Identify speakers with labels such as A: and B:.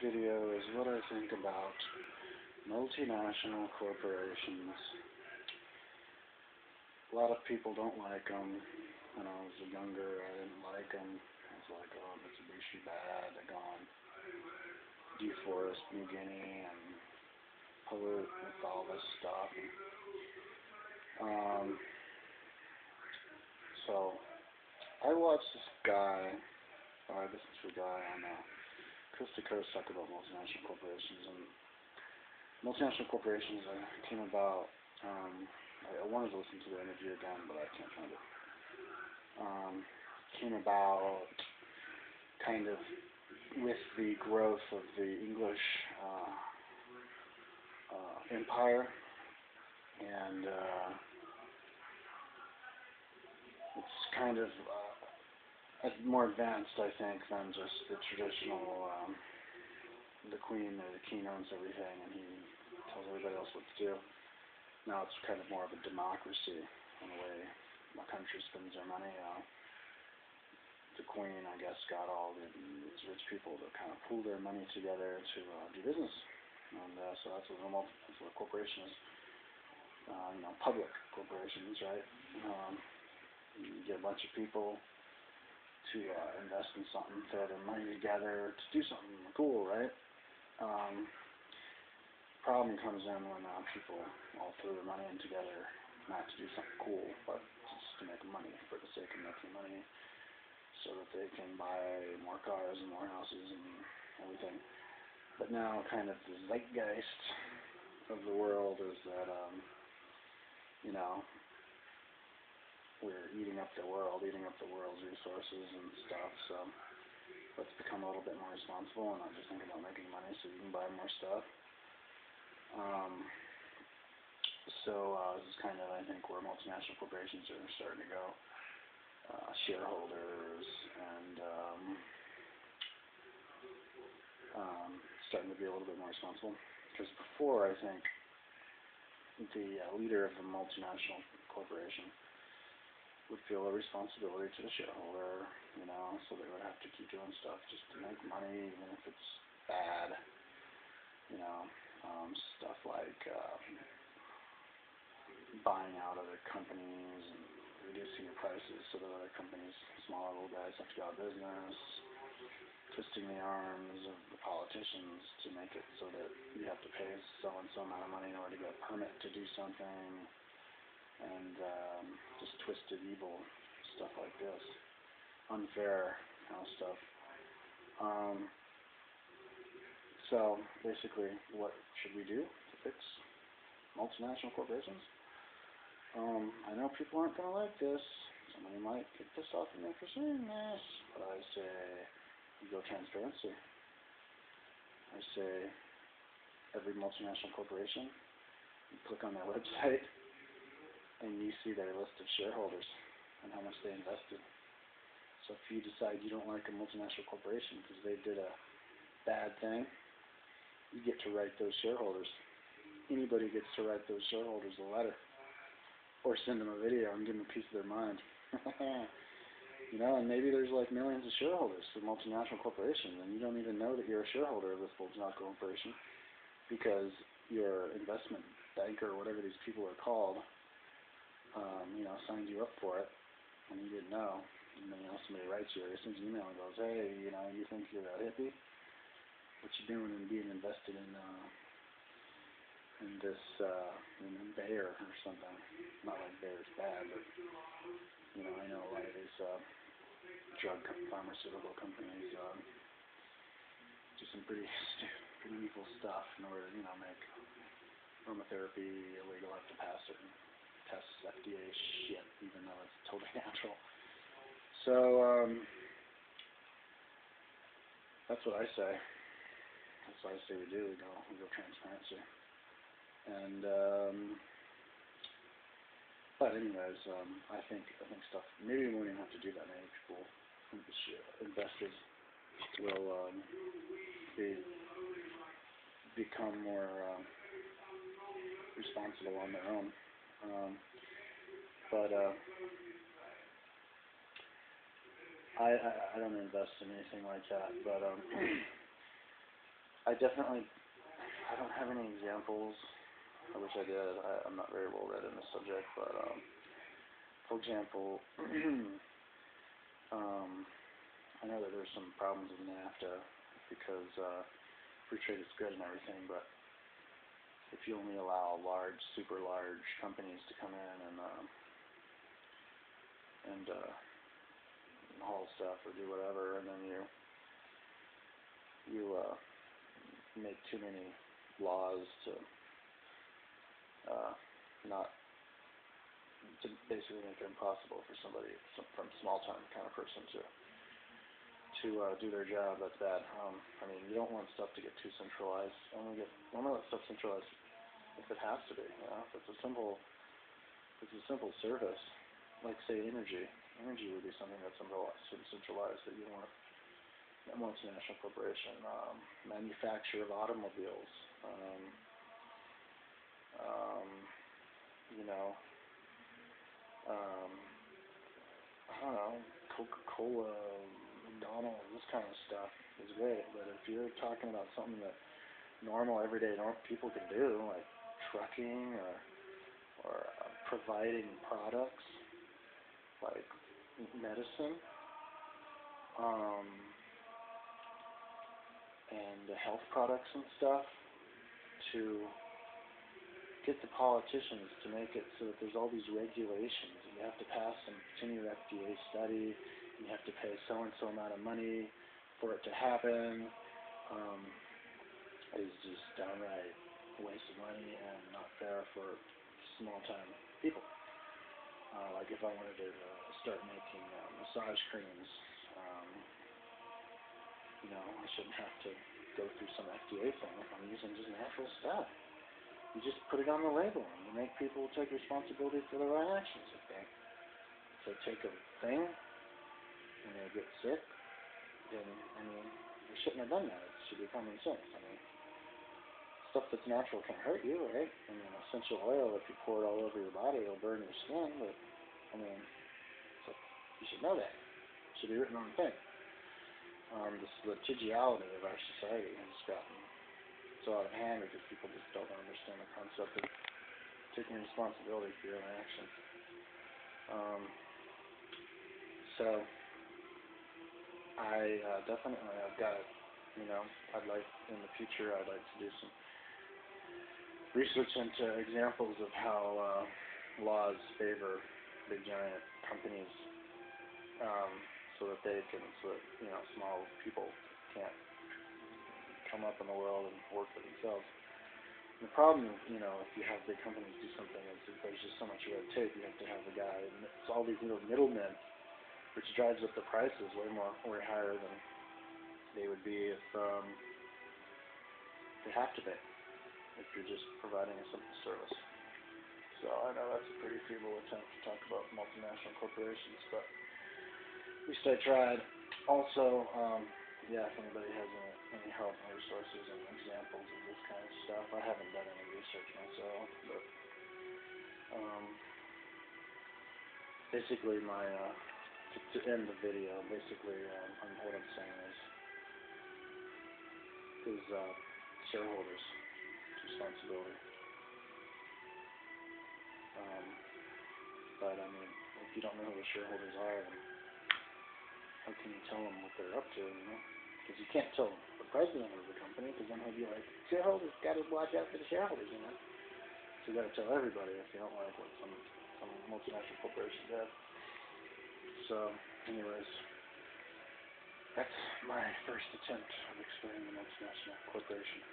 A: video is what I think about multinational corporations. A lot of people don't like them. When I was younger, I didn't like them. I was like, oh, Mitsubishi bad. They're gone. Deforest New Guinea and pollute with all this stuff. Um, so I watched this guy, or I listened to a guy on Coast to Coast talk about multinational corporations. And multinational corporations came about. I wanted to listen to the interview again, but I can't find it. Came about kind of with the growth of the English empire, and it's kind of more advanced, I think, than just the traditional. The queen or the king owns everything, and he tells everybody else what to do. Now it's kind of more of a democracy in the way my country spends their money. The queen, I guess, got all these rich people to kind of pool their money together to do business, and so that's what a corporation is. Public corporations, right? You get a bunch of people to invest in something, throw their money together to do something cool, right? Problem comes in when people all throw their money in together, not to do something cool, but just to make money for the sake of making money, so that they can buy more cars and more houses and everything. But now, kind of the zeitgeist of the world is that, we're eating up the world's resources and stuff. So let's become a little bit more responsible and not just think about making money so you can buy more stuff. This is kind of, I think, where multinational corporations are starting to go. Shareholders and starting to be a little bit more responsible. Because before, I think, the leader of the multinational corporation would feel a responsibility to the shareholder, so they would have to keep doing stuff just to make money, even if it's bad. Stuff like buying out other companies and reducing your prices so that other companies, small little guys, have to go out of business, twisting the arms of the politicians to make it so that you have to pay so and so amount of money in order to get a permit to do something, and just twisted evil stuff like this, unfair kind of stuff. So basically, what should we do to fix multinational corporations? I know people aren't going to like this. Somebody might get pissed off at me for saying this, but I say, you go transparency. I say, every multinational corporation, you click on their website, and you see their list of shareholders and how much they invested. So if you decide you don't like a multinational corporation because they did a bad thing, you get to write those shareholders. Anybody gets to write those shareholders a letter, or send them a video and give them a piece of their mind. And maybe there's like millions of shareholders of multinational corporations, and you don't even know that you're a shareholder of this multinational corporation because your investment banker, or whatever these people are called, signed you up for it, and you didn't know. And then somebody writes you or sends you an email and goes, hey, you think you're a hippie? What you doing in being invested in this in Bayer or something? Not like Bayer's bad, but I know a lot of these pharmaceutical companies do some pretty evil stuff in order to make aromatherapy illegal. Have to pass certain tests, FDA shit, even though it's totally natural. So that's what I say. That's what I say we do. We go transparency. And but anyways, I think stuff. Maybe we won't even have to do that. Maybe people, investors, will become more responsible on their own. But I don't invest in anything like that. But I don't have any examples. I wish I did. I'm not very well read in this subject, but for example, I know that there's some problems with NAFTA because free trade is good and everything, but if you only allow large, super large companies to come in and haul stuff or do whatever, and then you make too many laws to not to basically make it impossible for somebody from small-time kind of person to do their job. That's bad. I mean, you don't want stuff to get too centralized. Only let stuff centralized if it has to be. You know, if it's a simple service, like say energy. Energy would be something that's centralized that you want a multinational corporation. Manufacture of automobiles. You know, I don't know, Coca-Cola, McDonald's, this kind of stuff is great. But if you're talking about something that normal, everyday people can do, like trucking or providing products like medicine and health products and stuff, to get the politicians to make it so that there's all these regulations, and you have to pass some continued FDA study, and you have to pay so-and-so amount of money for it to happen, is just downright waste of money and not fair for small-time people. Like if I wanted to start making massage creams, you know, I shouldn't have to go through some FDA thing if I'm using just natural stuff. You just put it on the label, and you make people take responsibility for their own actions. If they take a thing and they get sick, then, I mean, they shouldn't have done that. It should be common sense. I mean, stuff that's natural can't hurt you, right? I mean, essential oil, if you pour it all over your body, it'll burn your skin, but, I mean, so you should know that. It should be written on the thing. This litigiality of our society has gotten so out of hand because people just don't understand the concept of taking responsibility for your own actions. So I definitely, I've got, you know, I'd like in the future, I'd like to do some research into examples of how laws favor big giant companies, so that they can, you know, small people can't come up in the world and work for themselves. And the problem, you know, if you have big companies do something, is that there's just so much red tape. You have to have a guy, and it's all these little middlemen, which drives up the prices way higher than they would be if they have to be, if you're just providing a simple service. So I know that's a pretty feeble attempt to talk about multinational corporations, but at least I tried. Also, yeah, if anybody has any help and resources and examples of this kind of stuff, I haven't done any research myself, but basically to end the video, basically what I'm saying is shareholders' responsibility. But I mean, if you don't know who the shareholders are, then how can you tell them what they're up to, you know? Because you can't tell the president of the company, because then he'll be like, shareholders, got to watch out for the shareholders, you know? So you got to tell everybody if you don't like what some multinational corporation did. So, anyways, that's my first attempt of explaining the multinational corporation.